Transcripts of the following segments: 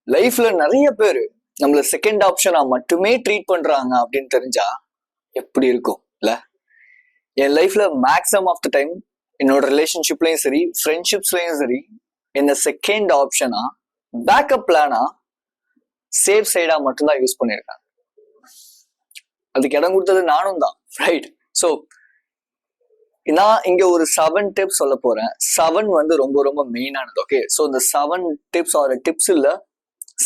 லைஃப்ல நிறைய பேர் நம்மள செகண்ட் ஆப்ஷனா மட்டுமே ட்ரீட் பண்றாங்க அப்படின்னு தெரிஞ்சா எப்படி இருக்கும் இல்ல? என் லைஃப்ல மேக்ஸிமம் ஆஃப் த டைம் என்னோட ரிலேஷன்ஷிப்லயும் சரி ஃப்ரெண்ட்ஷிப்ஸ்லயும் சரி என்ன செகண்ட் ஆப்ஷனா பேக்கப் பிளானா சேஃப் சைடா மட்டும்தான் யூஸ் பண்ணியிருக்காங்க. அதுக்கு இடம் கொடுத்தது நானும் தான், ரைட்? ஸோ நான் இங்க ஒரு 7 டிப்ஸ் சொல்ல போறேன். 7 வந்து ரொம்ப ரொம்ப மெயினானது. ஓகே, ஸோ இந்த 7 டிப்ஸ் ஆர் டிப்ஸ் இல்ல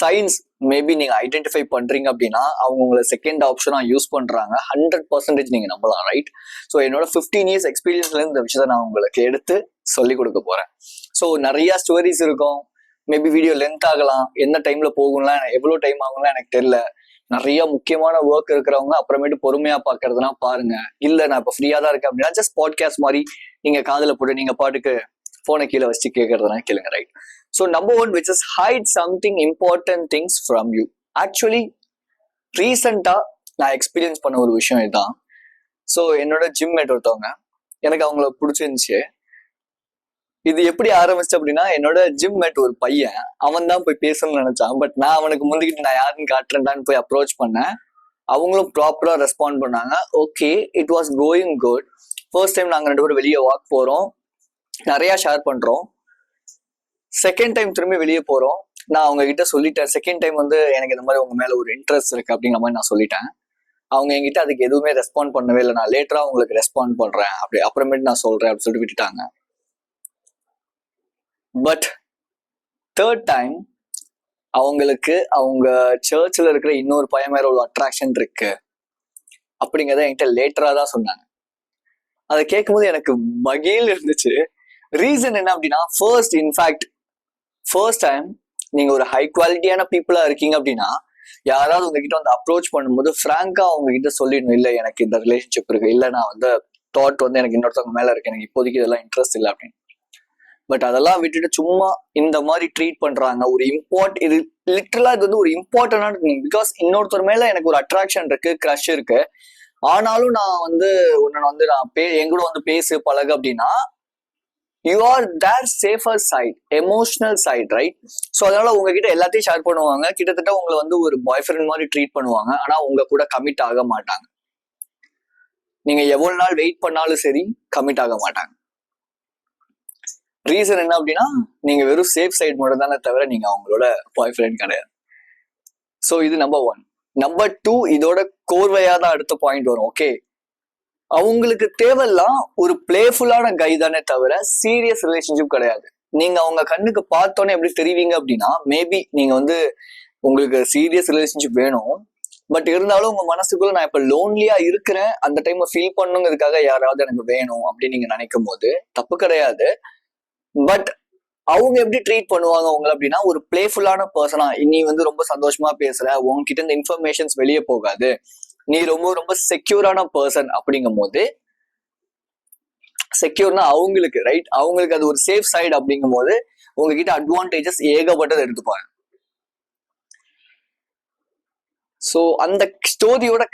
சயின்ஸ் மேபி நீங்க ஐடென்டிஃபை பண்றீங்க அப்படின்னா அவங்க உங்களை செகண்ட் ஆப்ஷனா யூஸ் பண்றாங்க. 100% நீங்க நம்பலாம், ரைட்? ஸோ என்னோட 15 இயர்ஸ் எக்ஸ்பீரியன்ஸ்ல இந்த விஷயத்த நான் உங்களுக்கு எடுத்து சொல்லி கொடுக்க போறேன். ஸோ நிறைய ஸ்டோரிஸ் இருக்கும். மேபி வீடியோ லென்த் ஆகலாம், என்ன டைம்ல போகும்லாம், எவ்வளவு டைம் ஆகும்லாம் எனக்கு தெரியல. நிறைய முக்கியமான ஒர்க் இருக்கிறவங்க அப்புறமேட்டு பொறுமையா பாக்குறதுனா பாருங்க. இல்ல நான் இப்ப ஃப்ரீயா தான் இருக்கேன் அப்படின்னா ஜஸ்ட் பாட்காஸ்ட் மாதிரி நீங்க காதுல போட்டு நீங்க பாட்டுக்கு போனை கீழே வச்சு கேட்கறதுனா கேளுங்க, right? So number 1 which is hide something important things from you. Actually ரீசெண்டா நான் எக்ஸ்பீரியன்ஸ் பண்ண ஒரு விஷயம் இதுதான். ஸோ என்னோட ஜிம் மேட் ஒருத்தவங்க, எனக்கு அவங்கள பிடிச்சிருந்துச்சு. இது எப்படி ஆரம்பிச்சு அப்படின்னா, என்னோட ஜிம் மேட் ஒரு பையன், அவன் தான் போய் பேசணும்னு நினைச்சான். பட் நான் அவனுக்கு முந்திக்கிட்டு நான் யாருன்னு காட்டுறேன்டான்னு போய் அப்ரோச் பண்ணேன். அவங்களும் ப்ராப்பரா ரெஸ்பாண்ட் பண்ணாங்க. Okay, it was going good. First time நாங்கள் 2 பேரும் வெளியே வாக் போறோம், நிறைய ஷேர் பண்றோம். செகண்ட் டைம் திரும்பி வெளியே போறோம். நான் அவங்க கிட்ட சொல்லிட்டேன், செகண்ட் டைம் வந்து எனக்கு இந்த மாதிரி உங்க மேல ஒரு இன்ட்ரெஸ்ட் இருக்கு அப்படிங்கிற மாதிரி நான் சொல்லிட்டேன். அவங்க என்கிட்ட அதுக்கு எதுவுமே ரெஸ்பாண்ட் பண்ணவே இல்லை. நான் லேட்டரா உங்களுக்கு ரெஸ்பாண்ட் பண்றேன் அப்படி அப்புறமேட்டு நான் சொல்றேன் அப்படின்னு சொல்லிட்டு விட்டுட்டாங்க. பட் தேர்ட் டைம் அவங்களுக்கு அவங்க சர்ச்சில் இருக்கிற இன்னொரு பையன் மேல ஒரு அட்ராக்ஷன் இருக்கு அப்படிங்கிறத என்கிட்ட லேட்டரா தான் சொன்னாங்க. அதை கேட்கும்போது எனக்கு மகிழ் இருந்துச்சு. ரீசன் என்ன அப்படின்னா, ஃபர்ஸ்ட் டைம் நீங்க ஒரு ஹை குவாலிட்டியான பீப்புளா இருக்கீங்க அப்படின்னா யாராவது உங்ககிட்ட வந்து அப்ரோச் பண்ணும்போது ஃப்ராங்கா அவங்க கிட்ட சொல்லிடணும், இல்லை எனக்கு இந்த ரிலேஷன்ஷிப் இருக்கு, இல்லை நான் வந்து தாட் வந்து எனக்கு இன்னொருத்தவங்க மேல இருக்கு, எனக்கு இப்போதைக்கு இதெல்லாம் இன்ட்ரெஸ்ட் இல்லை அப்படின்னு. பட் அதெல்லாம் விட்டுட்டு சும்மா இந்த மாதிரி ட்ரீட் பண்றாங்க. ஒரு இது லிட்டரலா இது வந்து ஒரு இம்பார்ட்டன்டான திங். பிகாஸ் இன்னொருத்தர் மேல எனக்கு ஒரு அட்ராக்ஷன் இருக்கு, க்ரஷ் இருக்கு, ஆனாலும் நான் வந்து உன்னை வந்து நான் எங்கூட வந்து பேசு பழகு அப்படின்னா you are their safer side, emotional side, right? So அதனால உங்ககிட்ட எல்லாத்தையும் ஷேர் பண்ணுவாங்க. கிட்டத்தட்ட உங்களை வந்து ஒரு பாய் ஃப்ரெண்ட் மாதிரி ட்ரீட் பண்ணுவாங்க. ஆனா உங்க கூட கமிட் ஆக மாட்டாங்க. நீங்க எவ்வளவு நாள் வெயிட் பண்ணாலும் சரி கமிட் ஆக மாட்டாங்க. ரீசன் என்ன அப்படின்னா, நீங்க வெறும் சேஃப் சைட் மட்டும் தானே தவிர நீங்க அவங்களோட பாய் ஃப்ரெண்ட் கிடையாது. ஸோ இது நம்பர் 1. நம்பர் 2, இதோட கோர்வையா தான் அடுத்த பாயிண்ட் வரும். ஓகே, அவங்களுக்கு தேவையெல்லாம் ஒரு பிளேஃபுல்லான கை தானே தவிர சீரியஸ் ரிலேஷன்ஷிப் கிடையாது. நீங்க அவங்க கண்ணுக்கு பார்த்தோன்னே எப்படி தெரிவிங்க அப்படின்னா, மேபி நீங்க வந்து உங்களுக்கு சீரியஸ் ரிலேஷன்ஷிப் வேணும், பட் இருந்தாலும் உங்க மனசுக்குள்ள நான் இப்ப லோன்லியா இருக்கிறேன், அந்த டைம் ஃபீல் பண்ணுங்கிறதுக்காக யாராவது எனக்கு வேணும் அப்படின்னு நீங்க நினைக்கும் போது தப்பு கிடையாது. பட் அவங்க எப்படி ட்ரீட் பண்ணுவாங்க உங்களை அப்படின்னா, ஒரு பிளேஃபுல்லான பர்சனா, நீ வந்து ரொம்ப சந்தோஷமா பேசுற, உங்ககிட்ட இந்த இன்ஃபர்மேஷன்ஸ் வெளியே போகாது, நீ ரொம்ப ரொம்ப செக்யூரான பர்சன் அப்படிங்கும் போது, செக்யூர்னா அவங்களுக்கு, ரைட், அவங்களுக்கு அது ஒரு சேஃப் சைடு அப்படிங்கும் போது உங்ககிட்ட அட்வான்டேஜஸ் ஏகப்பட்டது எடுத்துப்பாங்க. ஸோ அந்த ஸ்டோரியோட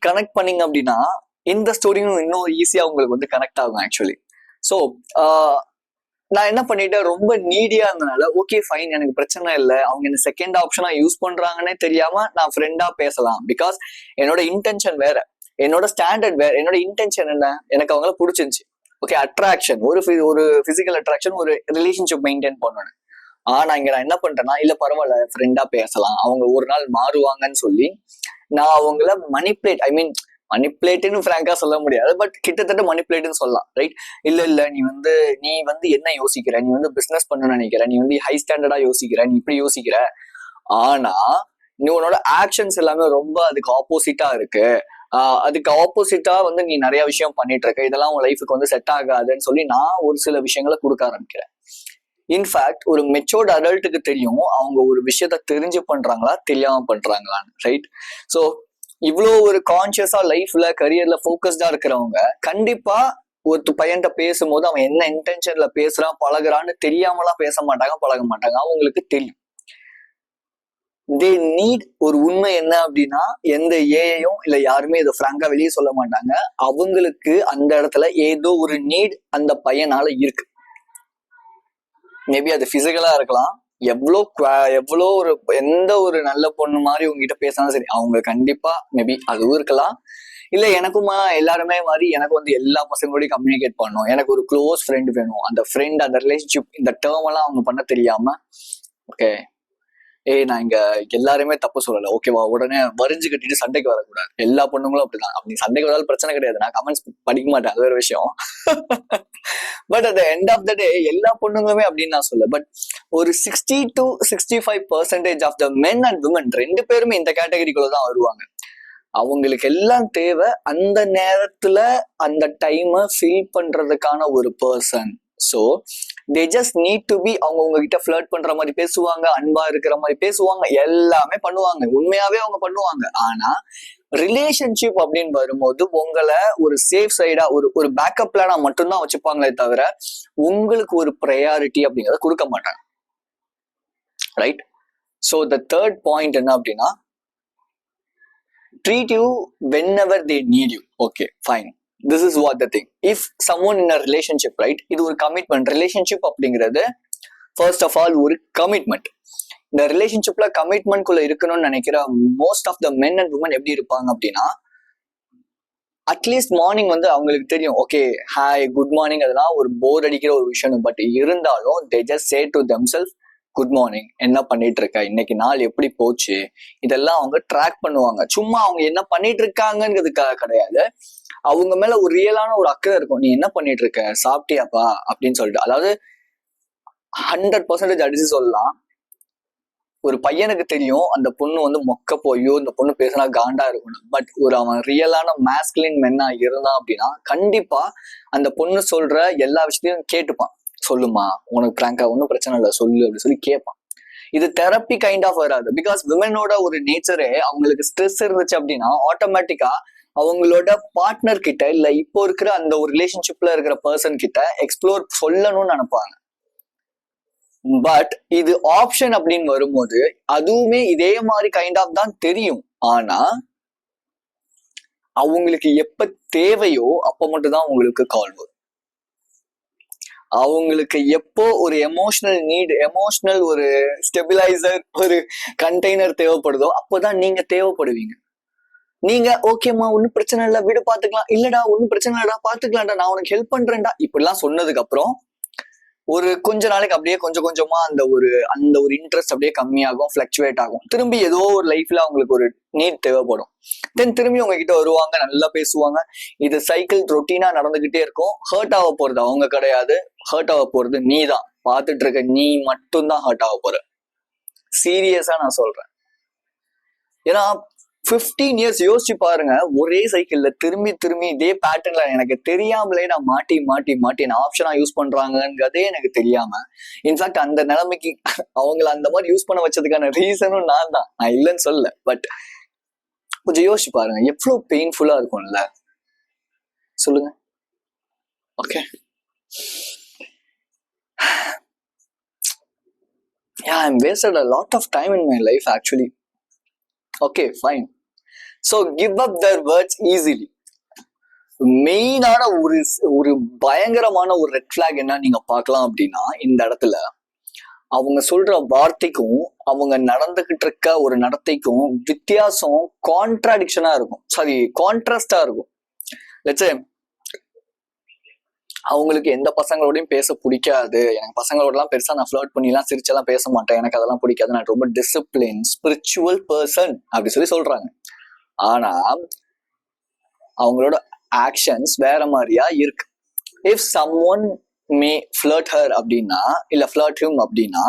கனெக்ட் பண்ணீங்க அப்படின்னா இந்த ஸ்டோரியும் இன்னும் ஈஸியா உங்களுக்கு வந்து கனெக்ட் ஆகும் ஆக்சுவலி. ஸோ நான் என்ன பண்ணிட்டேன், ரொம்ப நீடியா இருந்தனால ஓகே ஃபைன், எனக்கு பிரச்சனை இல்லை, அவங்க என்ன செகண்ட் ஆப்ஷனா யூஸ் பண்றாங்கன்னே தெரியாம நான் ஃப்ரெண்டா பேசலாம். பிகாஸ் என்னோட இன்டென்ஷன் வேற, என்னோட ஸ்டாண்டர்ட் வேற. என்னோட இன்டென்ஷன் என்ன, எனக்கு அவங்கள பிடிச்சிருந்துச்சு. ஓகே, அட்ராக்ஷன், ஒரு பிசிக்கல் அட்ராக்ஷன், ஒரு ரிலேஷன்ஷிப் மெயின்டைன் பண்ணணும். ஆனா இங்க நான் என்ன பண்றேன்னா, இல்ல பரவாயில்ல ஃப்ரெண்டா பேசலாம், அவங்க ஒரு நாள் மாறுவாங்கன்னு சொல்லி நான் அவங்கள மணிப்புலேட்னு ஃப்ராங்கா சொல்ல முடியாது, பட் கிட்டத்தட்ட மணிப்புலேட்னு சொல்லலாம், ரைட்? இல்ல நீ வந்து என்ன யோசிக்கிற, நீ வந்து பிசினஸ் பண்ணணும்னு நினைக்கிற, நீ வந்து ஹை ஸ்டாண்டர்டா யோசிக்கிற, நீ இப்படி யோசிக்கிற, ஆனா நீ உன்னோட ஆக்ஷன்ஸ் எல்லாமே ரொம்ப அதுக்கு ஆப்போசிட்டா இருக்கு. அதுக்கு ஆப்போசிட்டா வந்து நீ நிறைய விஷயம் பண்ணிட்டு இருக்க, இதெல்லாம் உன் லைஃபுக்கு வந்து செட் ஆகாதுன்னு சொல்லி நான் ஒரு சில விஷயங்களை கொடுக்க ஆரம்பிக்கிறேன். இன்ஃபேக்ட் ஒரு மெச்சோர்ட் அடல்ட்டுக்கு தெரியும் அவங்க ஒரு விஷயத்த தெரிஞ்சு பண்றாங்களா தெரியாம பண்றாங்களான்னு, ரைட்? ஸோ இவ்வளோ ஒரு கான்சியஸா லைஃப்ல கரியர்ல ஃபோக்கஸ்டா இருக்கிறவங்க கண்டிப்பா ஒரு பையன்கிட்ட பேசும்போது அவன் என்ன இன்டென்ஷன்ல பேசுறான் பழகுறான்னு தெரியாமலாம் பேச மாட்டாங்க, பழக மாட்டாங்க. அவங்களுக்கு தெரியும். தே நீட் ஒரு உண்மை என்ன அப்படின்னா, எந்த ஏஐயும் இல்ல யாருமே இதை ஃப்ராங்கா வெளியே சொல்ல மாட்டாங்க. அவங்களுக்கு அந்த இடத்துல ஏதோ ஒரு நீட் அந்த பையனால இருக்கு. மேபி அது பிசிக்கலா இருக்கலாம், எவ்வளோ ஒரு எந்த ஒரு நல்ல பொண்ணு மாதிரி உங்ககிட்ட பேசினாலும் சரி, அவங்க கண்டிப்பா மேபி அதுவும் இருக்கலாம். இல்ல எனக்குமா எல்லாருமே மாதிரி எனக்கு வந்து எல்லா பசங்களோடய கம்யூனிகேட் பண்ணணும், எனக்கு ஒரு க்ளோஸ் ஃப்ரெண்ட் வேணும், அந்த ஃப்ரெண்ட் அந்த ரிலேஷன்ஷிப் இந்த டேர்ம் எல்லாம் அவங்க பண்ண தெரியாம, ஓகே நான் இங்க எல்லாருமே தப்பு சொல்லல, ஓகேவா, உடனே வரிஞ்சு கட்டிட்டு சண்டைக்கு வரக்கூடாது. எல்லா பொண்ணுங்களும் அப்படிதான். அப்படி சண்டைக்கு வராலும் பிரச்சனை கிடையாது, நான் கமெண்ட்ஸ் படிக்க மாட்டேன், அது ஒரு விஷயம். But at end of the day எல்லா பொண்ணுங்களுமே அப்படின்னு நான் சொல்ல. பட் ஒரு 60 to 65% of the men and women ரெண்டு பேருமே இந்த கேட்டகரிக்குள்ள தான் வருவாங்க. அவங்களுக்கு எல்லாம் தேவை அந்த நேரத்துல அந்த டைமை ஃபில் பண்றதுக்கான ஒரு person. So they just need to be. அவங்க உங்ககிட்ட ஃபிளர்ட் பண்ற மாதிரி பேசுவாங்க, அன்பா இருக்கிற மாதிரி பேசுவாங்க, எல்லாமே பண்ணுவாங்க, உண்மையாவே அவங்க பண்ணுவாங்க. ஆனா ரிலேஷன்ஷிப் அப்படின்னு வரும்போது உங்களை ஒரு சேஃப் சைடா ஒரு பேக்கப் பிளானா மட்டும்தான் வச்சுப்பாங்களே தவிர உங்களுக்கு ஒரு ப்ரையாரிட்டி அப்படிங்கிறத கொடுக்க மாட்டாங்க. Right? So the third point என்ன அப்படின்னா, treat you whenever they need you. Okay, fine. This is what the thing. If someone in a relationship, right, இது ஒரு கமிட்மெண்ட். ரிலேஷன்ஷிப் அப்படிங்கிறது ஃபர்ஸ்ட் ஆஃப் ஆல் ஒரு கமிட்மெண்ட். இந்த ரிலேஷன்ஷிப்ல கமிட்மெண்ட் குள்ள இருக்கணும்னு நினைக்கிற most of the men and women எப்படி இருப்பாங்க அப்படின்னா, அட்லீஸ்ட் மார்னிங் வந்து அவங்களுக்கு தெரியும், ஓகே ஹாய் குட் மார்னிங், அதெல்லாம் ஒரு போர் அடிக்கிற ஒரு விஷயம். பட் இருந்தாலும் they just say to themselves good morning, என்ன பண்ணிட்டு இருக்க, இன்னைக்கு நாள் எப்படி போச்சு, இதெல்லாம் அவங்க ட்ராக் பண்ணுவாங்க. சும்மா அவங்க என்ன பண்ணிட்டு இருக்காங்கிறதுக்காக கிடையாது, அவங்க மேல ஒரு ரியலான ஒரு அக்கறை இருக்கும். நீ என்ன பண்ணிட்டு இருக்க, சாப்பிட்டியாப்பா அப்படின்னு சொல்லிட்டு. அதாவது 100% அடிச்சு சொல்லலாம், ஒரு பையனுக்கு தெரியும் அந்த பொண்ணு வந்து மொக்க போயோ இந்த பொண்ணு பேசினா காண்டா இருக்கணும். பட் அவன் ரியலான மாஸ்குலின் மென்னா இருந்தான் அப்படின்னா கண்டிப்பா அந்த பொண்ணு சொல்ற எல்லா விஷயத்தையும் கேட்டுப்பான். சொல்லுமா, உனக்கு பிராங்கா ஒன்றும் பிரச்சனை இல்லை சொல்லு அப்படின்னு சொல்லி கேட்பான். இது தெரப்பி கைண்ட் ஆஃப் வராது. பிகாஸ் விமனோட ஒரு நேச்சரே, அவங்களுக்கு ஸ்ட்ரெஸ் இருந்துச்சு அப்படின்னா ஆட்டோமேட்டிக்கா அவங்களோட பார்ட்னர் கிட்ட இல்ல இப்போ இருக்கிற அந்த ஒரு ரிலேஷன்ஷிப்ல இருக்கிற பர்சன் கிட்ட எக்ஸ்ப்ளோர் சொல்லணும்னு நினைப்பாங்க. பட் இது ஆப்ஷன் அப்படின்னு வரும்போது அதுவுமே இதே மாதிரி கைண்ட் ஆஃப் தான் தெரியும். ஆனா அவங்களுக்கு எப்ப தேவையோ அப்ப மட்டும்தான் உங்களுக்கு கால் வரும். அவங்களுக்கு எப்போ ஒரு எமோஷனல் நீட், எமோஷனல் ஒரு ஸ்டெபிலைசர், ஒரு கண்டெய்னர் தேவைப்படுதோ அப்போதான் நீங்க தேவைப்படுவீங்க. நீங்க ஓகேம்மா ஒன்னும் பிரச்சனை இல்லை வீடு பாத்துக்கலாம், இல்லடா ஒன்னும் பிரச்சனை இல்லடா பாத்துக்கலாம்டா, நான் உனக்கு ஹெல்ப் பண்றேன்டா, இப்படிலாம் சொன்னதுக்கு அப்புறம் ஒரு கொஞ்ச நாளைக்கு அப்படியே கொஞ்சம் கொஞ்சமா அந்த ஒரு இன்ட்ரெஸ்ட் அப்படியே கம்மியாகும், ஃபிளக்சுவேட் ஆகும். திரும்பி ஏதோ ஒரு லைஃப்ல அவங்களுக்கு ஒரு நீட் தேவைப்படும். தென் திரும்பி உங்ககிட்ட வருவாங்க, நல்லா பேசுவாங்க. இது சைக்கிள் ரொட்டீனா நடந்துகிட்டே இருக்கும். ஹர்ட் ஆக போறது அவங்க கிடையாது, ஹர்ட் ஆக போறது நீ தான். பார்த்துட்டு இருக்க நீ மட்டும்தான் ஹர்ட் ஆக போற. சீரியஸா நான் சொல்றேன். ஏன்னா 15 years யோசிச்சு பாருங்க, ஒரே சைக்கிள்ல திரும்பி திரும்பி இதே பேட்டர்ன்ல எனக்கு தெரியாமலே நான் மாட்டி மாட்டி மாட்டி நான் ஆப்ஷனா யூஸ் பண்றாங்கிறதே எனக்கு தெரியாம, இன்ஃபேக்ட் அந்த நிலைமைக்கு அவங்கள அந்த மாதிரி யூஸ் பண்ண வச்சதுக்கான ரீசனும் நான் தான், நான் இல்லைன்னு சொல்ல. பட் கொஞ்சம் யோசிச்சு பாருங்க, எவ்வளவு பெயின்ஃபுல்லா இருக்கும்ல, சொல்லுங்க. Okay, yeah, I'm wasted a lot of time in my life actually. Okay, fine. So give up their words easily. மெயினான ஒரு பயங்கரமான ஒரு ரெட் ஃபிளாக் என்ன நீங்க பார்க்கலாம் அப்படின்னா, இந்த இடத்துல அவங்க சொல்ற வார்த்தைக்கும் அவங்க நடந்துகிட்டு இருக்க ஒரு நடத்தைக்கும் வித்தியாசம், கான்ட்ராடிக்ஷனா இருக்கும், சாரி கான்ட்ராஸ்டா இருக்கும். லெட்ஸ் சே அவங்களுக்கு எந்த பசங்களோடையும் பேச பிடிக்காது, எனக்கு பசங்களோடலாம் பெருசா நான் ஃப்ளர்ட் பண்ணிலாம் சிரிச்செல்லாம் பேச மாட்டேன், எனக்கு அதெல்லாம் பிடிக்காது, நான் ரொம்ப டிசிப்ளின் ஸ்பிரிச்சுவல் பர்சன் அப்படி சொல்றாங்க. ஆனா அவங்களோட ஆக்ஷன்ஸ் வேற மாதிரியா இருக்கு. If someone May flirt her அப்படின்னா, இல்ல ஃப்ளர்ட் ஹிம் அப்படின்னா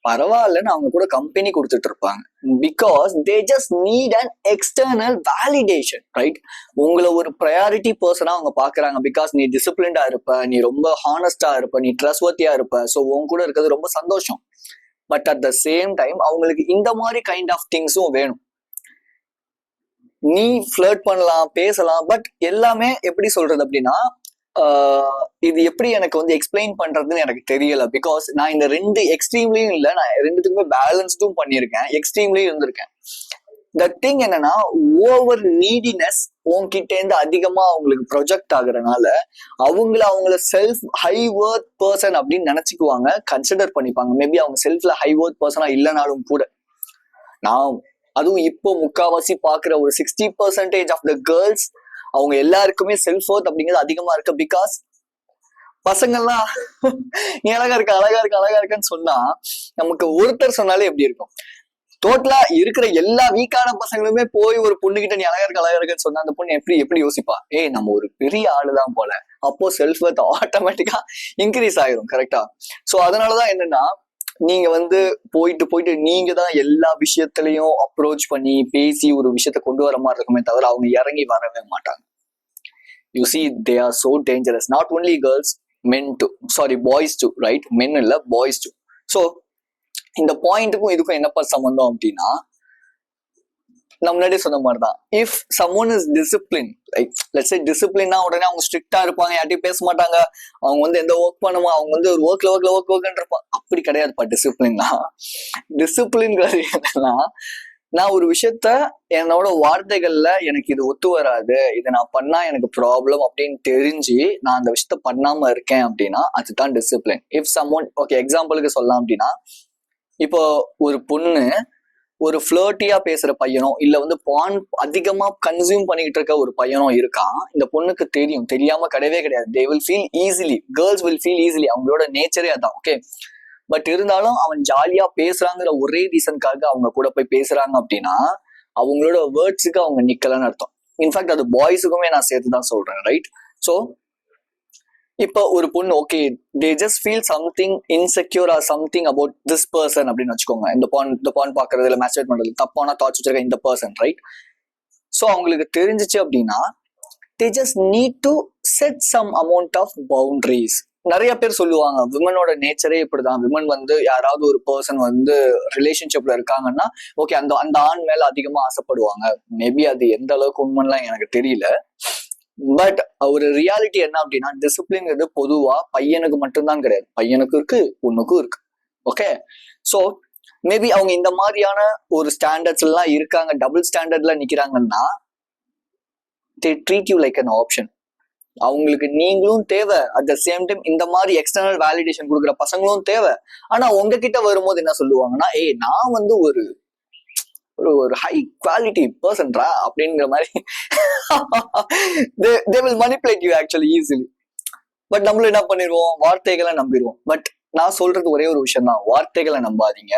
பரவாயில்லன்னு அவங்க கூட கம்பெனி கொடுத்துட்டு இருப்பாங்க. Because they just NEET an external validation, right? உங்களை ஒரு ப்ரையாரிட்டி பர்சனா அவங்க பாக்குறாங்க. பிகாஸ் நீ டிசிப்ளின்டா இருப்ப, நீ ரொம்ப ஹானஸ்டா இருப்ப, நீ ட்ரஸ்ட்வர்த்தியா இருப்ப, ஸோ உங்க கூட இருக்கிறது ரொம்ப சந்தோஷம். But at the same time அவங்களுக்கு இந்த மாதிரி கைண்ட் ஆஃப் திங்ஸும் வேணும். நீ ஃப்ளர்ட் பண்ணலாம், பேசலாம், பட் எல்லாமே எப்படி சொல்றது அப்படின்னா, இது எப்படி எனக்கு வந்து எக்ஸ்பிளைன் பண்றதுன்னு எனக்கு தெரியல. பிகாஸ் நான் இந்த ரெண்டு எக்ஸ்ட்ரீம்லயும் இல்லை, நான் ரெண்டுத்துக்குமே பேலன்ஸ்டும் பண்ணியிருக்கேன், எக்ஸ்ட்ரீம்லயும் இருந்திருக்கேன். த திங் என்னன்னா, ஓவர் நீடினஸ் உன்கிட்ட இருந்து அதிகமா அவங்களுக்கு ப்ரொஜெக்ட் ஆகுறதுனால அவங்கள செல்ஃப் ஹை வர்த் பர்சன் அப்படின்னு நினைச்சுக்குவாங்க, கன்சிடர் பண்ணிப்பாங்க. மேபி அவங்க செல்ஃப்ல ஹை வர்த் பர்சனா இல்லைனாலும் கூட. நான் அதுவும் இப்போ முக்காவாசி பாக்குற ஒரு 60% ஆஃப் த கேர்ள்ஸ் அவங்க எல்லாருக்குமே செல்ஃப் வர்த் அப்படிங்கிறது அதிகமா இருக்கு. பிகாஸ் பசங்கள்லாம் நீ அழகா இருக்க அழகா இருக்க அழகா இருக்கன்னு சொன்னா நமக்கு ஒருத்தர் சொன்னாலே எப்படி இருக்கும்? டோட்டலா இருக்கிற எல்லா வீக்கான பசங்களுமே போய் ஒரு பொண்ணுகிட்ட நீ அழகா இருக்குன்னு சொன்னா அந்த பொண்ணு எப்படி யோசிப்பா? நம்ம ஒரு பெரிய ஆளுதான் போல. அப்போ செல்ஃப் வர்த் ஆட்டோமேட்டிக்கா இன்க்ரீஸ் ஆயிரும். கரெக்டா? சோ அதனாலதான் என்னன்னா, நீங்க போயிட்டு நீங்க தான் எல்லா விஷயத்திலையும் அப்ரோச் பண்ணி பேசி ஒரு விஷயத்த கொண்டு வர மாதிரி இருக்குமே தவிர அவங்க இறங்கி வரவே மாட்டாங்க. You see they are so dangerous. Not only girls, men too. Sorry, boys too, right? Men இல்ல, boys too. So இந்த பாயிண்ட்டுக்கும் இதுக்கும் என்னப்பா சம்பந்தம் அப்படின்னா, நான் முன்னாடியே சொன்ன மாதிரிதான், if someone is discipline, like let's say டிசிப்ளின்னா உடனே அவங்க ஸ்ட்ரிக்டா இருப்பாங்க, யார்ட்டையும் பேச மாட்டாங்க, அவங்க எந்த ஒர்க் பண்ணுமோ அவங்க ஒரு ஒர்க்ல இருப்பாங்க. அப்படி கிடையாதுப்பா டிசிப்ளின்னா. டிசிப்ளின்ங்கிறது என்னன்னா, நான் ஒரு விஷயத்த என்னோட வார்த்தைகள்ல எனக்கு இது ஒத்து வராது, இதை நான் பண்ணா எனக்கு ப்ராப்ளம் அப்படின்னு தெரிஞ்சு நான் அந்த விஷயத்த பண்ணாம இருக்கேன் அப்படின்னா அதுதான் டிசிப்ளின். இஃப் சம்ஒன், ஓகே எக்ஸாம்பிளுக்கு சொல்லலாம் அப்படின்னா, இப்போ ஒரு பொண்ணு ஒரு ஃபிளர்ட்டியா பேசுற பையனோ இல்ல பான் அதிகமா கன்சியூம் பண்ணிக்கிட்டு இருக்க ஒரு பையனோ இருக்கான். இந்த பொண்ணுக்கு தெரியாம கிடையவே கிடையாது. They will feel easily, girls will feel easily, அவங்களோட நேச்சரே அதான். ஓகே, பட் இருந்தாலும் அவன் ஜாலியா பேசுறாங்கிற ஒரே ரீசனுக்காக அவங்க கூட போய் பேசுறாங்க அப்படின்னா அவங்களோட வேர்ட்ஸுக்கு அவங்க நிக்கலன்னு அர்த்தம். இன்ஃபேக்ட் அது பாய்ஸுக்குமே நான் சேர்த்துதான் சொல்றேன், ரைட்? ஸோ இப்போ ஒரு பொண்ணு okay, they just feel something insecure or something about this person அப்படின்னு வச்சுக்கோங்க. இந்த பான் பாக்குறது இல்லை மேஸ்டர்பேட் பண்றது தப்பான தாட்ஸ் வச்சிருக்க இந்த பர்சன், ரைட்? ஸோ அவங்களுக்கு தெரிஞ்சிச்சு அப்படின்னா they just need to set some amount of boundaries. நிறைய பேர் சொல்லுவாங்க விமனோட நேச்சரே இப்படிதான். விமன் யாராவது ஒரு பர்சன் ரிலேஷன்ஷிப்ல இருக்காங்கன்னா ஓகே அந்த ஆண் மேல அதிகமா ஆசைப்படுவாங்க. மேபி அது எந்த அளவுக்கு உண்மைலாம் எனக்கு தெரியல. பட் ஒரு ரியாலிட்டி என்ன அப்படின்னா, டிசிப்ளின்ங்கிறது பொதுவா பையனுக்கு மட்டும்தான் கிடையாது, பையனுக்கும் இருக்கு பொண்ணுக்கும் இருக்கு. ஓகே, ஸோ மேபி அவங்க இந்த மாதிரியான ஒரு ஸ்டாண்டர்ட்ஸ் எல்லாம் இருக்காங்க, டபுள் ஸ்டாண்டர்ட்ல நிக்கிறாங்கன்னா they treat you like an option. அவங்களுக்கு நீங்களும் தேவை, அட் த சேம் டைம் இந்த மாதிரி எக்ஸ்டர்னல் வேலிடேஷன் கொடுக்குற பசங்களும் தேவை. ஆனா உங்ககிட்ட வரும்போது என்ன சொல்லுவாங்கன்னா, நான் ஒரு ஒரு ஹை குவாலிட்டி பர்சன்டா அப்படிங்கிற மாதிரி they will manipulate you actually easily. But நம்மளும் என்ன பண்ணிடுவோம், வார்த்தைகளை நம்பிடுவோம். பட் நான் சொல்றது ஒரே ஒரு விஷயம் தான், வார்த்தைகளை நம்பாதீங்க,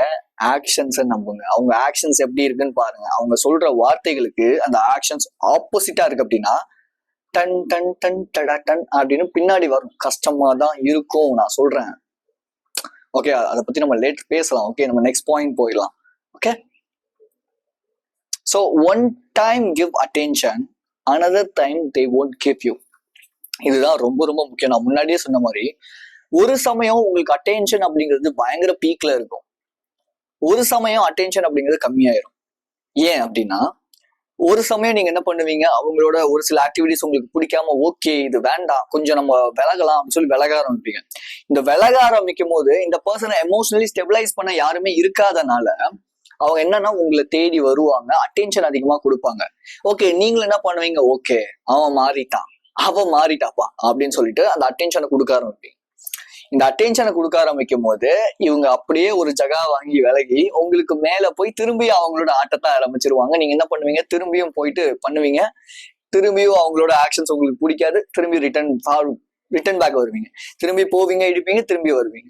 ஆக்ஷன்ஸை நம்புங்க. அவங்க ஆக்ஷன்ஸ் எப்படி இருக்குன்னு பாருங்க. அவங்க சொல்ற வார்த்தைகளுக்கு அந்த ஆக்ஷன்ஸ் ஆப்போசிட்டா இருக்கு அப்படின்னா டன் டன் டன் டடா டன் அப்படின்னு பின்னாடி வரும். கஷ்டமா தான் இருக்கும், நான் சொல்றேன். ஓகே, அதை பத்தி நம்ம லேட்டர் பேசலாம். ஓகே, நம்ம நெக்ஸ்ட் பாயிண்ட் போயிடலாம். Okay, so one time give attention, another time they won't give you. இதுதான் ரொம்ப ரொம்ப முக்கியம். நான் முன்னாடியே சொன்ன மாதிரி ஒரு சமயம் உங்களுக்கு அட்டென்ஷன் அப்படிங்கிறது பயங்கர பீக்ல இருக்கும், ஒரு சமயம் அட்டென்ஷன் அப்படிங்கிறது கம்மியாயிரும். ஏன் அப்படின்னா, ஒரு சமயம் நீங்க என்ன பண்ணுவீங்க, அவங்களோட ஒரு சில ஆக்டிவிட்டிஸ் உங்களுக்கு பிடிக்காம ஓகே இது வேண்டாம் கொஞ்சம் நம்ம விலகலாம் அப்படின்னு சொல்லி விலக ஆரம்பிப்பீங்க. இந்த விலக ஆரம்பிக்கும் போது இந்த பர்சனை எமோஷனலி ஸ்டெபிலைஸ் பண்ண யாருமே இருக்காதனால அவங்க என்னன்னா உங்களை தேடி வருவாங்க, அட்டென்ஷன் அதிகமா கொடுப்பாங்க. ஓகே, நீங்களும் என்ன பண்ணுவீங்க, ஓகே அவன் மாறிட்டாப்பா அப்படின்னு சொல்லிட்டு அந்த அட்டென்ஷனை கொடுக்க ஆரம்பிப்பீங்க. இந்த அட்டென்ஷனை கொடுக்க ஆரம்பிக்கும் போது இவங்க அப்படியே ஒரு ஜகா வாங்கி விலகி உங்களுக்கு மேல போய் திரும்பி அவங்களோட ஆட்டத்தை ஆரம்பிச்சிருவாங்க. நீங்க என்ன பண்ணுவீங்க, திரும்பியும் போயிட்டு பண்ணுவீங்க, திரும்பியும் அவங்களோட ஆக்ஷன்ஸ் உங்களுக்கு பிடிக்காது, திரும்பி ரிட்டர்ன் பேக் வருவீங்க, திரும்பி போவீங்க, இடிப்பீங்க, திரும்பி வருவீங்க.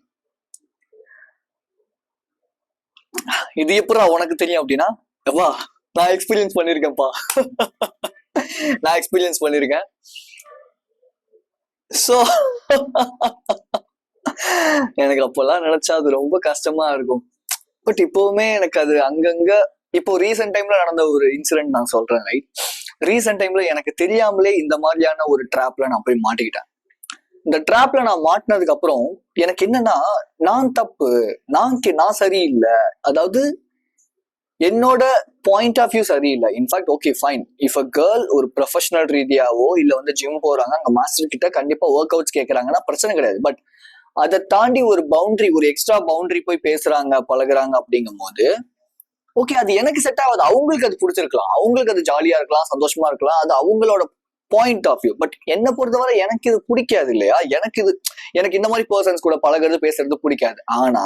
இது எப்படா உனக்கு தெரியும் அப்படின்னா, எப்பா நான் எக்ஸ்பீரியன்ஸ் பண்ணிருக்கேன்ப்பா நான் எக்ஸ்பீரியன்ஸ் பண்ணிருக்கேன். ஸோ எனக்கு அப்பெல்லாம் நினைச்சா அது ரொம்ப கஷ்டமா இருக்கும். பட் இப்பவுமே எனக்கு அது அங்கங்க இப்போ ரீசெண்ட் டைம்ல நடந்த ஒரு இன்சிடென்ட் நான் சொல்றேன். ரைட், ரீசெண்ட் டைம்ல எனக்கு தெரியாமலே இந்த மாதிரியான ஒரு ட்ராப்ல நான் போய் மாட்டிக்கிட்டேன். இந்த ட்ராப்ல நான் மாட்டினதுக்கு அப்புறம் எனக்கு என்னன்னா, நான் தப்பு, நான் சரியில்லை, அதாவது என்னோட பாயிண்ட் ஆஃப் வியூ சரியில்லை. In fact okay fine, if a girl ஒரு ப்ரொஃபஷனல் ரீதியாவோ இல்ல ஜிம் போறாங்க, அங்க மாஸ்டர் கிட்ட கண்டிப்பா ஒர்க் அவுட்ஸ் கேட்கறாங்கன்னா பிரச்சனை கிடையாது. பட் அதை தாண்டி ஒரு பவுண்டரி, ஒரு எக்ஸ்ட்ரா பவுண்டரி போய் பேசுறாங்க பழகுறாங்க அப்படிங்கும் போது ஓகே அது எனக்கு செட் ஆகாது, அவங்களுக்கு அது பிடிச்சிருக்கலாம், அவங்களுக்கு அது ஜாலியா இருக்கலாம், சந்தோஷமா இருக்கலாம், அது அவங்களோட பாயிண்ட் ஆஃப் வியூ. பட் என்னை பொறுத்தவரை எனக்கு இது பிடிக்காது இல்லையா, எனக்கு இந்த மாதிரி பர்சன்ஸ் கூட பழகிறது பேசுறது பிடிக்காது. ஆனா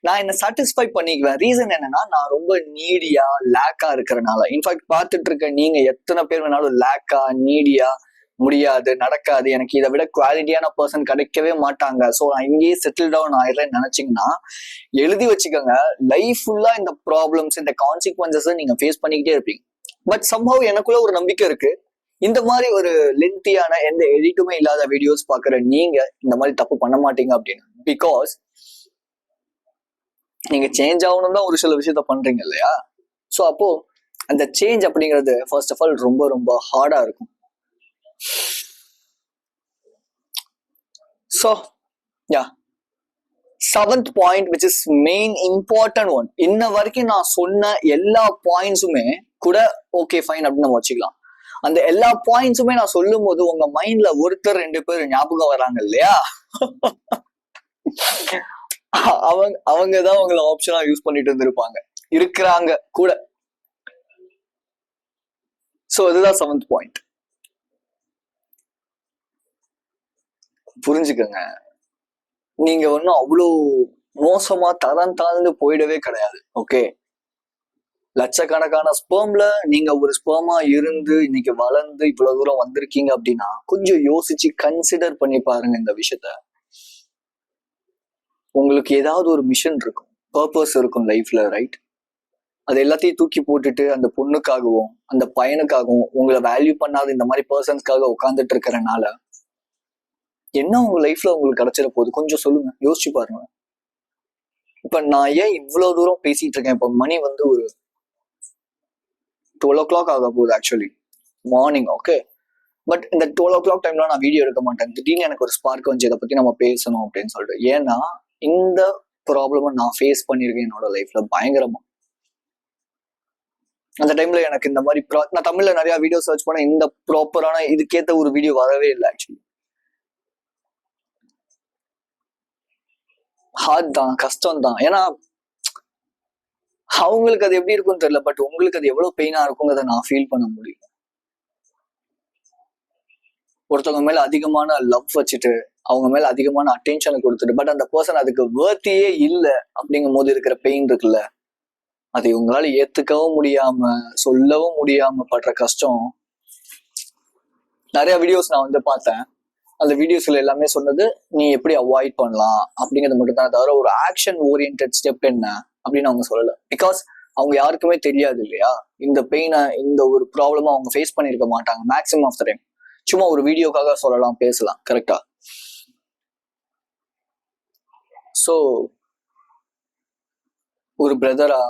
நான் என்ன சாட்டிஸ்ஃபை பண்ணிக்குவேன். ரீசன் என்னன்னா, நான் ரொம்ப நீடியா லேக்கா இருக்கிறனால. இன்ஃபேக்ட் பார்த்துட்டு இருக்க நீங்க எத்தனை பேர் வேணாலும் லேக்கா நீடியா முடியாது, நடக்காது, எனக்கு இதை விட குவாலிட்டியான பர்சன் கிடைக்கவே மாட்டாங்க, ஸோ நான் இங்கேயே செட்டில் டவுன் ஆயிடுறேன்னு நினைச்சீங்கன்னா எழுதி வச்சுக்கோங்க. லைஃப் ஃபுல்லா இந்த ப்ராப்ளம்ஸ், இந்த கான்சிக்வன்சஸ் நீங்க ஃபேஸ் பண்ணிக்கிட்டே இருப்பீங்க. பட் சம்ஹவ் எனக்குள்ள ஒரு நம்பிக்கை இருக்கு, இந்த மாதிரி ஒரு லென்த்தியான எந்த எடிட்டுமே இல்லாத வீடியோஸ் பாக்குற நீங்க இந்த மாதிரி தப்பு பண்ண மாட்டீங்க அப்படின்னு. பிகாஸ் நீங்க சேஞ்ச் ஆகணும் தான் ஒரு சில விஷயத்த பண்றீங்க இல்லையா. ஸோ அப்போ அந்த சேஞ்ச் அப்படிங்கிறது ஃபர்ஸ்ட் ஆஃப் ஆல் ரொம்ப ரொம்ப ஹார்டா இருக்கும். So yeah, 7th point which is main important one. இன்ன வரைக்கும் நான் சொன்ன எல்லா பாயிண்ட்ஸுமே கூட ஓகே ஃபைன் அப்படின்னு நம்ம வச்சுக்கலாம். அந்த எல்லா பாயிண்ட்ஸுமே நான் சொல்லும் போது உங்க மைண்ட்ல ஒருத்தர் 2 பேர் ஞாபகம் வராங்க இல்லையா, அவங்கதான் உங்களை ஆப்ஷனா யூஸ் பண்ணிட்டு இருந்திருப்பாங்க, இருக்கிறாங்க கூட. சோ இதுதான் 7th பாயிண்ட். புரிஞ்சுக்கங்க, நீங்க ஒன்னும் அவ்வளோ மோசமா தரம் தாழ்ந்து போயிடவே கிடையாது. ஓகே, லட்சக்கணக்கான ஸ்பெர்ம்ல நீங்க ஒரு ஸ்பெர்மா இருந்து இன்னைக்கு வளர்ந்து இவ்வளவு தூரம் வந்திருக்கீங்க அப்படின்னா கொஞ்சம் யோசிச்சு கன்சிடர் பண்ணி பாருங்க இந்த விஷயத்த. உங்களுக்கு ஏதாவது ஒரு மிஷன் இருக்கும், பர்பஸ் இருக்கும் லைஃப்ல, ரைட்? அது எல்லாத்தையும் தூக்கி போட்டுட்டு அந்த பொண்ணுக்காகவும் அந்த பையனுக்காகவும் உங்களை வேல்யூ பண்ணாத இந்த மாதிரி பர்சன்ஸ்க்காக உட்காந்துட்டு இருக்கிறனால என்ன உங்க லைஃப்ல உங்களுக்கு கிடைச்சிட போகுது? கொஞ்சம் சொல்லுங்க, யோசிச்சு பாருங்க. இப்ப நான் ஏன் இவ்வளவு தூரம் பேசிட்டு இருக்கேன்? இப்ப மணி வந்து ஒரு 12 o'clock ஆக போகுது ஆக்சுவலி, மார்னிங். ஓகே, பட் இந்த 12 o'clock டைம்ல நான் வீடியோ எடுக்க மாட்டேன். திடீர்னு எனக்கு ஒரு ஸ்பார்க் வந்து இதை பத்தி நம்ம பேசணும் அப்படின்னு சொல்லிட்டு. ஏன்னா இந்த ப்ராப்ளமை நான் ஃபேஸ் பண்ணியிருக்கேன் என்னோட லைஃப்ல பயங்கரமா. அந்த டைம்ல எனக்கு இந்த மாதிரி நான் தமிழ்ல நிறைய வீடியோ சர்ச் பண்ண இந்த ப்ராப்பரான இதுக்கேத்த ஒரு வீடியோ வரவே இல்லை ஆக்சுவலி. ஹார்ட் தான், கஷ்டம் தான். ஏன்னா அவங்களுக்கு அது எப்படி இருக்கும்னு தெரியல, பட் உங்களுக்கு அது எவ்வளவு பெயினா இருக்குங்கிறத நான் ஃபீல் பண்ண முடியும். ஒருத்தவங்க மேல அதிகமான லவ் வச்சுட்டு அவங்க மேல அதிகமான அட்டென்ஷனை கொடுத்துட்டு பட் அந்த பர்சன் அதுக்கு வேர்த்தியே இல்லை அப்படிங்கும் போது இருக்கிற பெயின் இருக்குல்ல, அதை உங்களால ஏத்துக்கவும் முடியாம சொல்லவும் முடியாம படுற கஷ்டம். நிறைய வீடியோஸ் நான் வந்து பார்த்தேன். அந்த வீடியோஸ்ல எல்லாமே சொன்னது நீ எப்படி அவாய்ட் பண்ணலாம் அப்படிங்கிறது மட்டும் தான், தவிர ஒரு ஆக்ஷன் ஓரியன்ட் ஸ்டெப் என்ன அப்படின்னு அவங்க சொல்லல. பிகாஸ் அவங்க யாருக்குமே தெரியாது இல்லையா, இந்த பெயினை, இந்த ஒரு ப்ராப்ளமா அவங்க ஃபேஸ் பண்ணியிருக்க மாட்டாங்க மேக்ஸிமம் ஆஃப் த டைம். சும்மா ஒரு வீடியோக்காக சொல்லலாம், பேசலாம், கரெக்டா? ஸோ ஒரு பிரதரா,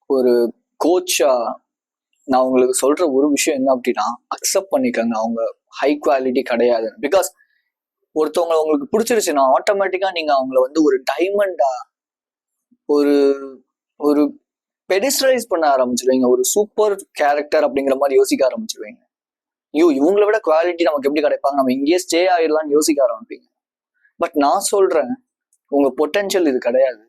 ஒரு கோச்சா நான் உங்களுக்கு சொல்ற ஒரு விஷயம் என்ன அப்படின்னா, அக்செப்ட் பண்ணிக்கங்க அவங்க ஹை குவாலிட்டி கிடையாது. பிகாஸ் ஒருத்தவங்களை உங்களுக்கு பிடிச்சிருச்சுன்னா ஆட்டோமேட்டிக்கா நீங்க அவங்கள வந்து ஒரு டைமண்டா, ஒரு ஒரு பெடிஸ்டலைஸ் பண்ண ஆரம்பிச்சிருவீங்க, ஒரு சூப்பர் கேரக்டர் அப்படிங்கிற மாதிரி யோசிக்க ஆரம்பிச்சிருவீங்க. இவங்களை விட குவாலிட்டி நமக்கு எப்படி கிடைப்பாங்க, நம்ம இங்கேயே ஸ்டே ஆயிடலாம்னு யோசிக்க ஆரம்பிப்பீங்க. பட் நான் சொல்றேன், உங்க பொட்டன்ஷியல் இது கிடையாது.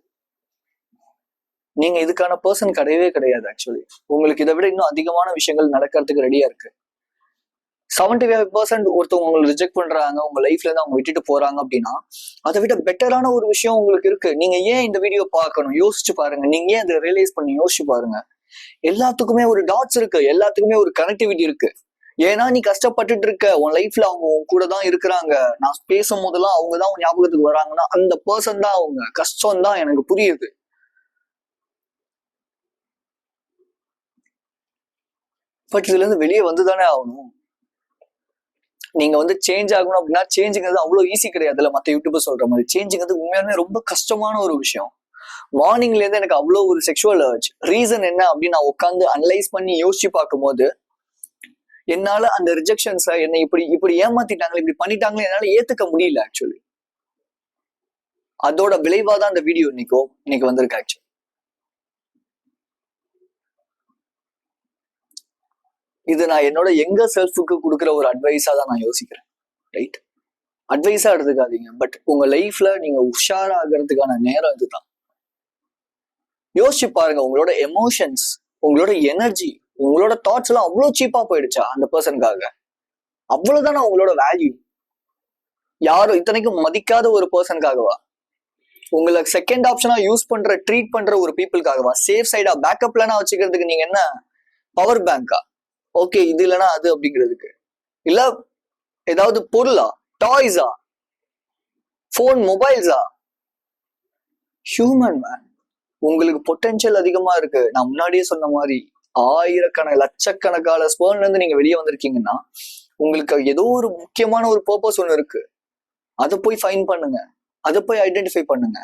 நீங்க இதுக்கான பர்சன் கிடையவே கிடையாது. ஆக்சுவலி உங்களுக்கு இதை விட இன்னும் அதிகமான விஷயங்கள் நடக்கிறதுக்கு ரெடியா இருக்கு. 75% ஒருத்தவங்க உங்களை ரிஜெக்ட் பண்றாங்க, உங்க லைஃப்ல இருந்து அவங்க விட்டுட்டு போறாங்க அப்படின்னா அதை விட பெட்டரான ஒரு விஷயம் உங்களுக்கு இருக்கு. நீங்க ஏன் இந்த வீடியோ பார்க்கணும்? யோசிச்சு பாருங்க, நீங்க ஏன் அதை ரியலைஸ் பண்ணி யோசிச்சு பாருங்க. எல்லாத்துக்குமே ஒரு டாட்ஸ் இருக்கு, எல்லாத்துக்குமே ஒரு கனெக்டிவிட்டி இருக்கு. ஏன்னா நீ கஷ்டப்பட்டுட்டு இருக்க, உன் லைஃப்ல அவங்க உன் கூட தான் இருக்கிறாங்க. நான் பேசும் போதெல்லாம் அவங்க தான் உன் ஞாபகத்துக்கு வராங்கன்னா அந்த பர்சன் தான் அவங்க. கஷ்டம் தான், எனக்கு புரியுது. பட் இதுல இருந்து வெளியே வந்துதானே ஆகணும். நீங்க வந்து சேஞ்ச் ஆகணும் அப்படின்னா சேஞ்சுங்கிறது அவ்வளவு ஈஸி கிடையாது இல்ல. மத்த யூடியூபர் சொல்ற மாதிரி சேஞ்சுங்கிறது உண்மையாலுமே ரொம்ப கஷ்டமான ஒரு விஷயம். மார்னிங்ல இருந்து எனக்கு அவ்வளவு ஒரு செக்ஷுவல் அர்ஜ், ரீசன் என்ன அப்படின்னு நான் உட்காந்து அனலைஸ் பண்ணி யோசிச்சு பார்க்கும்போது என்னால அந்த ரிஜெக்ஷன்ஸை என்னை இப்படி ஏமாத்திட்டாங்களே, இப்படி பண்ணிட்டாங்களே என்னால ஏத்துக்க முடியல ஆக்சுவலி. அதோட விளைவாதான் அந்த வீடியோ இன்னைக்கு வந்திருக்கு ஆக்சுவலி. இது நான் என்னோட எங்க செல்ஃபுக்கு கொடுக்குற ஒரு அட்வைஸா தான் நான் யோசிக்கிறேன், ரைட்? அட்வைஸா எடுத்துக்காதீங்க, பட் உங்க லைஃப்ல நீங்க உஷாராகிறதுக்கான நேரம் இதுதான். யோசிச்சு பாருங்க, உங்களோட எமோஷன்ஸ், உங்களோட எனர்ஜி, உங்களோட தாட்ஸ் எல்லாம் அவ்வளவு சீப்பா போயிடுச்சா அந்த பர்சனுக்காக? அவ்வளவுதானே உங்களோட வேல்யூ? யாரும் இத்தனைக்கும் மதிக்காத ஒரு பர்சனுக்காகவா? உங்களை செகண்ட் ஆப்ஷனா யூஸ் பண்ற, ட்ரீட் பண்ற ஒரு பீப்புளுக்காகவா? சேஃப் சைடா பேக்கப் பிளானா வச்சுக்கிறதுக்கு நீங்க என்ன பவர் பேங்கா? ஓகே, இது இல்லைன்னா அது அப்படிங்கிறதுக்கு. இல்ல ஏதாவது பொருளா, டாய்ஸா, போன், மொபைல்ஸா? ஹியூமன் மேன், உங்களுக்கு பொட்டன்ஷியல் அதிகமா இருக்கு. நான் முன்னாடியே சொன்ன மாதிரி லட்சக்கணக்கான ஸ்பேர்ன்ல இருந்து நீங்க வெளியே வந்திருக்கீங்கன்னா உங்களுக்கு ஏதோ ஒரு முக்கியமான ஒரு பர்பஸ் ஒண்ணு இருக்கு. அதை போய் ஃபைன் பண்ணுங்க, அதை போய் ஐடென்டிஃபை பண்ணுங்க.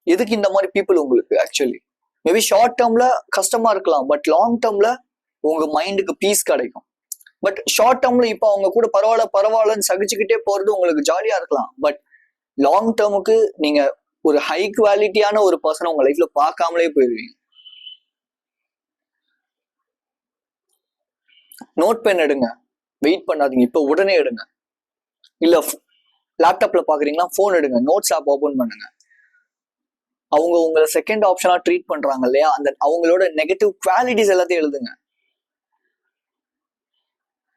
எதுக்கு இந்த மாதிரி பீப்புள் உங்களுக்கு? ஆக்சுவலி மேபி ஷார்ட் டேர்ம்ல கஷ்டமா இருக்கலாம், பட் லாங் டேர்ம்ல உங்க மைண்டுக்கு பீஸ் கிடைக்கும். பட் ஷார்ட் டேர்ம்ல இப்ப அவங்க கூட பரவாயில்லன்னு சகிச்சுக்கிட்டே போறது உங்களுக்கு ஜாலியா இருக்கலாம். பட் லாங் டேர்முக்கு நீங்க ஒரு ஹை குவாலிட்டியான ஒரு பர்சனை உங்க லைஃப்ல பார்க்காமலே போயிருவீங்க. நோட் பென் எடுங்க, வெயிட் பண்ணாதீங்க, இப்ப உடனே எடுங்க. இல்ல லேப்டாப்ல பாக்குறீங்களா, போன் எடுங்க, நோட்ஸ் ஆப் ஓபன் பண்ணுங்க. அவங்க உங்களை செகண்ட் ஆப்ஷனா ட்ரீட் பண்றாங்க இல்லையா, அந்த அவங்களோட நெகட்டிவ் குவாலிட்டிஸ் எல்லாத்தையும் எழுதுங்க.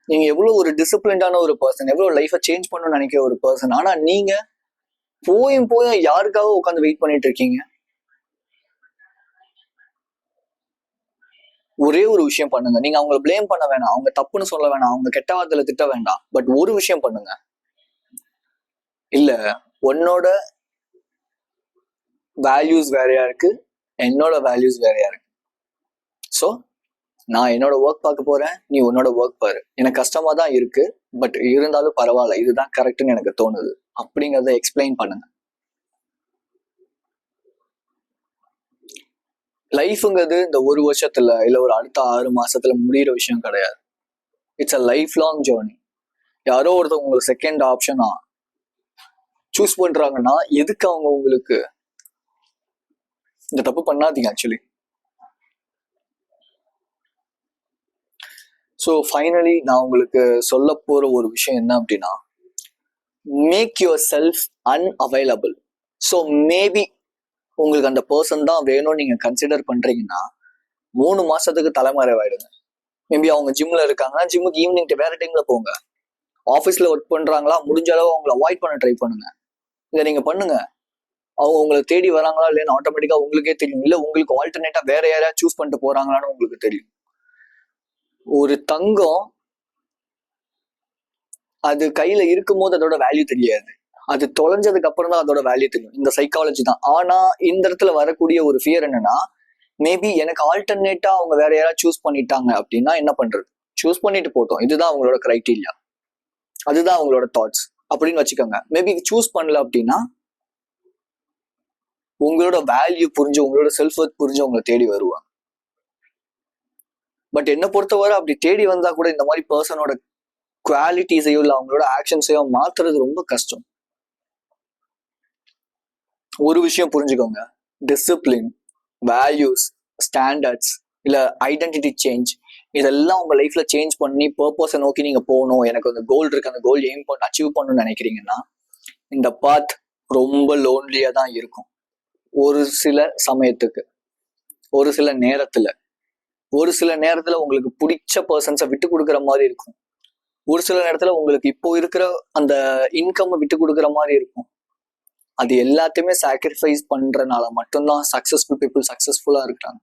நீங்க எவ்வளவு ஒரு டிசிப்ளின்டான ஒரு பர்சன், எவ்வளவு லைஃபை சேஞ்ச் பண்ணணும்னு நினைக்கிற ஒரு பர்சன். ஆனா நீங்க போயும் யாருக்காக உட்காந்து வெயிட் பண்ணிட்டு இருக்கீங்க? ஒரே ஒரு விஷயம் பண்ணுங்க. நீங்க அவங்கள பிளேம் பண்ண வேணாம், அவங்க தப்புன்னு சொல்ல வேணாம், அவங்க கெட்ட வார்த்தையில திட்ட வேண்டாம். பட் ஒரு விஷயம் பண்ணுங்க. இல்ல, உன்னோட வேல்யூஸ் வேறையா இருக்கு, என்னோட வேல்யூஸ் வேறையா இருக்கு. ஸோ நான் என்னோட ஒர்க் பார்க்க போறேன், நீ உன்னோட ஒர்க் பாரு. எனக்கு கஷ்டமா தான் இருக்கு, பட் இருந்தாலும் பரவாயில்ல, இதுதான் கரெக்ட்னு எனக்கு தோணுது அப்படிங்கறத எக்ஸ்பிளைன் பண்ணுங்க. லைஃப்ங்கிறது இந்த ஒரு வருஷத்துல இல்ல ஒரு அடுத்த 6 மாசத்துல முடிகிற விஷயம் கிடையாது. It's a life long journey. யாரோ ஒருத்தவங்க உங்களுக்கு செகண்ட் ஆப்ஷனா சூஸ் பண்றாங்கன்னா எதுக்கு அவங்க உங்களுக்கு? இந்த தப்பு பண்ணாதீங்க ஆக்சுவலி. ஸோ ஃபைனலி நான் உங்களுக்கு சொல்ல போற ஒரு விஷயம் என்ன அப்படின்னா, make yourself unavailable. So maybe உங்களுக்கு அந்த பர்சன் தான் வேணும்னு நீங்க கன்சிடர் பண்றீங்கன்னா 3 மாசத்துக்கு தலைமறைவாயிடுங்க. மேபி அவங்க ஜிம்ல இருக்காங்கன்னா ஜிம்முக்கு ஈவினிங் வேற டைம்ல போங்க. ஆஃபீஸ்ல ஒர்க் பண்றாங்களா, முடிஞ்ச அளவு அவங்களை அவாய்ட் பண்ண ட்ரை பண்ணுங்க. இதை நீங்க பண்ணுங்க. அவங்க உங்களை தேடி வராங்களா இல்லைன்னு ஆட்டோமேட்டிக்கா உங்களுக்கே தெரியும். இல்ல உங்களுக்கு ஆல்டர்னேட்டா வேற யாரையா சூஸ் பண்ணிட்டு போறாங்களான்னு உங்களுக்கு தெரியும். ஒரு தங்கம் அது கையில இருக்கும் போது அதோட வேல்யூ தெரியாது, அது தொலைஞ்சதுக்கு அப்புறம் தான் அதோட வேல்யூ தெரியும். இந்த சைக்காலஜி தான். ஆனா இந்த இடத்துல வரக்கூடிய ஒரு ஃபியர் என்னன்னா, மேபி எனக்கு ஆல்டர்னேட்டா அவங்க வேற யாராவது சூஸ் பண்ணிட்டாங்க அப்படின்னா என்ன பண்றது? சூஸ் பண்ணிட்டு போட்டோம், இதுதான் அவங்களோட கிரைட்டீரியா, அதுதான் அவங்களோட தாட்ஸ் அப்படின்னு வச்சுக்கோங்க. மேபி சூஸ் பண்ணல அப்படின்னா உங்களோட வேல்யூ புரிஞ்சு, உங்களோட செல்ஃப் ஒர்த் புரிஞ்சு உங்களை தேடி வருவாங்க. பட் என்ன பொறுத்தவரை அப்படி தேடி வந்தா கூட இந்த மாதிரி பர்சனோட குவாலிட்டிஸையோ இல்லை அவங்களோட ஆக்ஷன்ஸையோ மாத்துறது ரொம்ப கஷ்டம். ஒரு விஷயம் புரிஞ்சுக்கோங்க, டிசிப்ளின், வேல்யூஸ், ஸ்டாண்டர்ட்ஸ் இல்ல ஐடென்டிட்டி சேஞ்ச், இதெல்லாம் உங்க லைஃப்ல சேஞ்ச் பண்ணி பர்பஸை நோக்கி நீங்க போகணும், எனக்கு அந்த கோல் இருக்கு, அந்த கோல் எய்ம் பண்ண அச்சீவ் பண்ணணும்னு நினைக்கிறீங்கன்னா இந்த பாத் ரொம்ப லோன்லியா தான் இருக்கும். ஒரு சில சமயத்துக்கு, ஒரு சில நேரத்துல உங்களுக்கு பிடிச்ச பர்சன்ஸை விட்டு கொடுக்குற மாதிரி இருக்கும். ஒரு சில நேரத்துல உங்களுக்கு இப்போ இருக்கிற அந்த இன்கம் விட்டு கொடுக்குற மாதிரி இருக்கும். அது எல்லாத்தையுமே சாக்ரிஃபைஸ் பண்றதுனால மட்டும்தான் சக்சஸ்ஃபுல் பீப்புள் சக்சஸ்ஃபுல்லா இருக்கிறாங்க.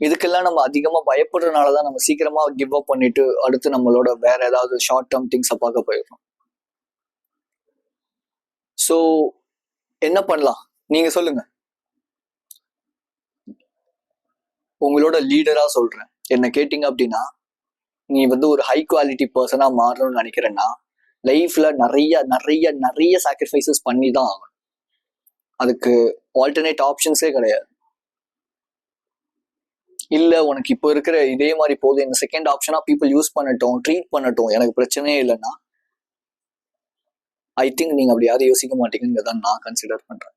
இதுக்கெல்லாம் நம்ம அதிகமா பயப்படுறதுனாலதான் நம்ம சீக்கிரமா கிவ் அப் பண்ணிட்டு அடுத்து நம்மளோட வேற ஏதாவது ஷார்ட் டேர்ம் திங்ஸை பார்க்க போயிடுறோம். ஸோ என்ன பண்ணலாம் நீங்க சொல்லுங்க. உங்களோட லீடரா சொல்றேன், என்ன கேட்டீங்க அப்படின்னா, நீ ஒரு ஹை குவாலிட்டி பர்சனா மாறணும்னு நினைக்கிறேன்னா லைஃப்ல நிறைய நிறைய நிறைய சாக்ரிஃபைசஸ் பண்ணி தான் ஆகணும். அதுக்கு ஆல்டர்னேட் ஆப்ஷன்ஸே கிடையாது. இல்ல உனக்கு இப்போ இருக்கிற இதே மாதிரி போதும், இந்த செகண்ட் ஆப்ஷனா பீப்புள் யூஸ் பண்ணட்டும், ட்ரீட் பண்ணட்டும், எனக்கு பிரச்சனையே இல்லைன்னா ஐ திங்க் நீங்க அப்படி யாரும் யோசிக்க மாட்டீங்கன்னு நான் கன்சிடர் பண்றேன்.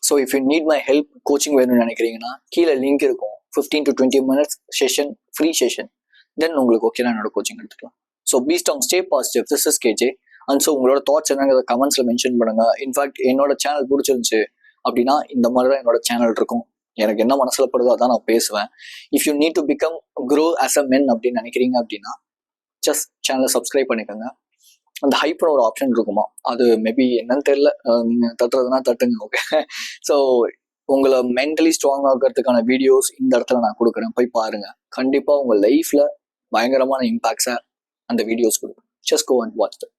So if you need my help, coaching வேணும்னு நினைக்கிறீங்கன்னா கீழே லிங்க் இருக்கும், 15 to 20 minutes session, free session. Then உங்களுக்கு ஓகேனா என்னோட கோச்சிங் எடுத்துக்கலாம். So be strong, stay positive. This is KJ. And so உங்களோட தாட்ஸ் என்னங்கிறத கமெண்ட்ஸில் மென்ஷன் பண்ணுங்க. இன்ஃபேக்ட் என்னோட சேனல் பிடிச்சிருந்துச்சு அப்படின்னா இந்த மாதிரி தான் என்னோட சேனல் இருக்கும். எனக்கு என்ன மனசில் படுதோ அதான் நான் பேசுவேன். If you need to become grow as a men அப்படின்னு நினைக்கிறீங்க அப்படின்னா ஜஸ்ட் சேனலை சப்ஸ்கிரைப் பண்ணிக்கோங்க. அந்த ஹைப்னு ஒரு ஆப்ஷன் இருக்குமா, அது மேபி என்னன்னு தெரியல, நீங்கள் தட்டுறதுனா தட்டுங்க. ஓகே. ஸோ உங்களை மென்டலி ஸ்ட்ராங் ஆகிறதுக்கான வீடியோஸ் இந்த இடத்துல நான் கொடுக்குறேன், போய் பாருங்க. கண்டிப்பாக உங்கள் லைஃப்பில் பயங்கரமான இம்பாக்ட்ஸை அந்த வீடியோஸ் கொடுக்கும். Just go and watch that.